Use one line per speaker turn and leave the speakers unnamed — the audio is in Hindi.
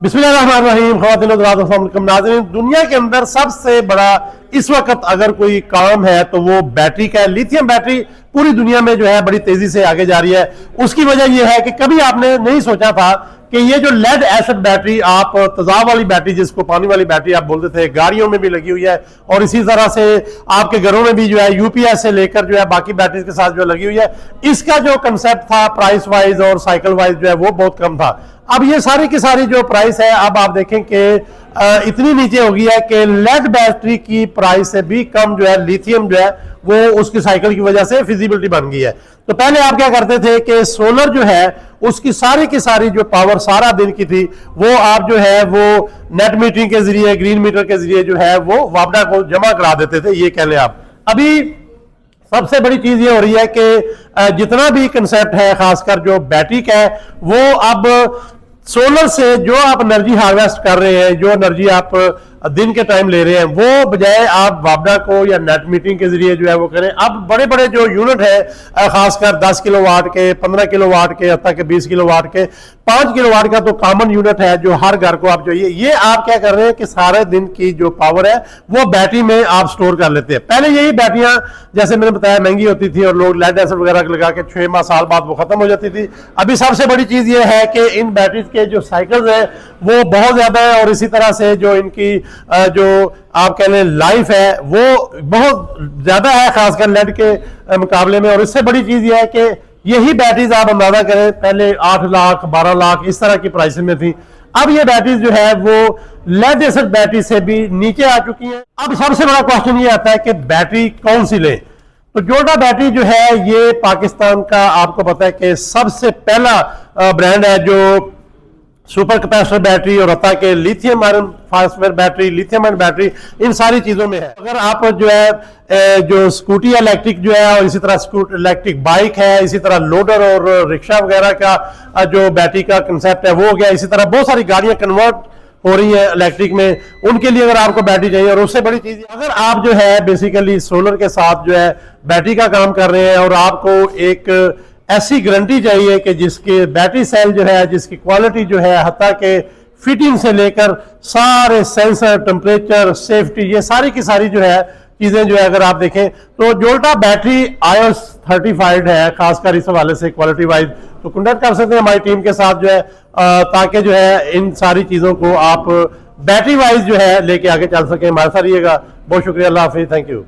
बिस्मिल्लाहिर्रहमानिर्रहीम। ख़वातीन नाज़रीन, दुनिया के अंदर सबसे बड़ा इस वक्त अगर कोई काम है तो वो बैटरी का है। लिथियम बैटरी पूरी दुनिया में जो है बड़ी तेजी से आगे जा रही है। उसकी वजह यह है कि कभी आपने नहीं सोचा था कि ये जो लेड एसिड बैटरी, आप तेजाब वाली बैटरी जिसको पानी वाली बैटरी आप बोलते थे, गाड़ियों में भी लगी हुई है और इसी तरह से आपके घरों में भी जो है यूपीएस से लेकर जो है बाकी बैटरीज के साथ जो लगी हुई है। इसका जो कंसेप्ट था प्राइस वाइज और साइकिल वाइज जो है वो बहुत कम था। अब ये सारी की सारी जो प्राइस है, अब आप देखें कि इतनी नीचे हो गई है कि लेड बैटरी की प्राइस से भी कम जो है लिथियम जो है वो उसकी साइकिल की वजह से फिजिबिलिटी बन गई है। तो पहले आप क्या करते थे कि सोलर जो है उसकी सारी की सारी जो पावर सारा दिन की थी वो आप जो है वो नेट मीटरिंग के जरिए, ग्रीन मीटर के जरिए जो है वो वापडा को जमा करा देते थे। ये कह लें आप। अभी सबसे बड़ी चीज ये हो रही है कि जितना भी कंसेप्ट है खासकर जो बैटरी का है वो अब सोलर से जो आप एनर्जी हार्वेस्ट कर रहे हैं, जो एनर्जी आप दिन के टाइम ले रहे हैं, वो बजाय आप वापडा को या नेट मीटरिंग के जरिए जो है वो करें। अब बड़े बड़े जो यूनिट है खासकर 10 किलोवाट के, 15 किलोवाट के, हत्ता के 20 किलोवाट के, 5 किलोवाट का तो कॉमन यूनिट है जो हर घर को आप चाहिए। ये आप क्या कर रहे हैं कि सारे दिन की जो पावर है वो बैटरी में आप स्टोर कर लेते हैं। पहले यही बैटरियां जैसे मैंने बताया महंगी होती थी और लोग लेड एसिड वगैरह लगा के 6 माह साल बाद वो खत्म हो जाती थी। अभी सबसे बड़ी चीज ये है कि इन बैटरीज के जो साइकिल्स है वो बहुत ज्यादा है और इसी तरह से जो इनकी जो आप कह लें लाइफ है वो बहुत ज्यादा है खासकर लेड के मुकाबले में। और इससे बड़ी चीज ये है कि यही बैटरीज आप अंदाजा करें पहले 8 लाख 12 लाख इस तरह की प्राइस में थी। अब ये बैटरीज जो है वो लेड एसिड बैटरी से भी नीचे आ चुकी हैं। अब सबसे बड़ा क्वेश्चन ये आता है कि बैटरी कौन सी लें। तो जोल्टा बैटरी जो है ये पाकिस्तान का आपको पता है कि सबसे पहला ब्रांड है जो सुपर कैपेसिटर बैटरी और रत्ता के lithium iron phosphate battery, lithium iron battery in सारी चीजों में है। अगर आप जो है जो स्कूटी इलेक्ट्रिक जो है और इसी तरह इलेक्ट्रिक बाइक है, इसी तरह लोडर और रिक्शा वगैरह का जो बैटरी का कंसेप्ट है वो हो गया। इसी तरह बहुत सारी गाड़ियां कन्वर्ट हो रही है इलेक्ट्रिक में, उनके लिए अगर आपको बैटरी चाहिए। और उससे बड़ी चीज अगर आप जो है बेसिकली सोलर के साथ जो है बैटरी का काम कर रहे हैं और आपको एक ऐसी गारंटी चाहिए कि जिसके बैटरी सेल जो है जिसकी क्वालिटी जो है हत्ता के फिटिंग से लेकर सारे सेंसर, टेम्परेचर, सेफ्टी, ये सारी की सारी जो है चीजें जो है अगर आप देखें तो जोल्टा बैटरी iOS सर्टिफाइड है खासकर इस हवाले से क्वालिटी वाइज। तो कॉन्टेक्ट कर सकते हैं हमारी टीम के साथ जो है ताकि जो है इन सारी चीजों को आप बैटरी वाइज जो है लेके आगे चल सके। हमारे साथ रहिएगा। बहुत शुक्रिया। अल्लाह हाफिज। Thank you.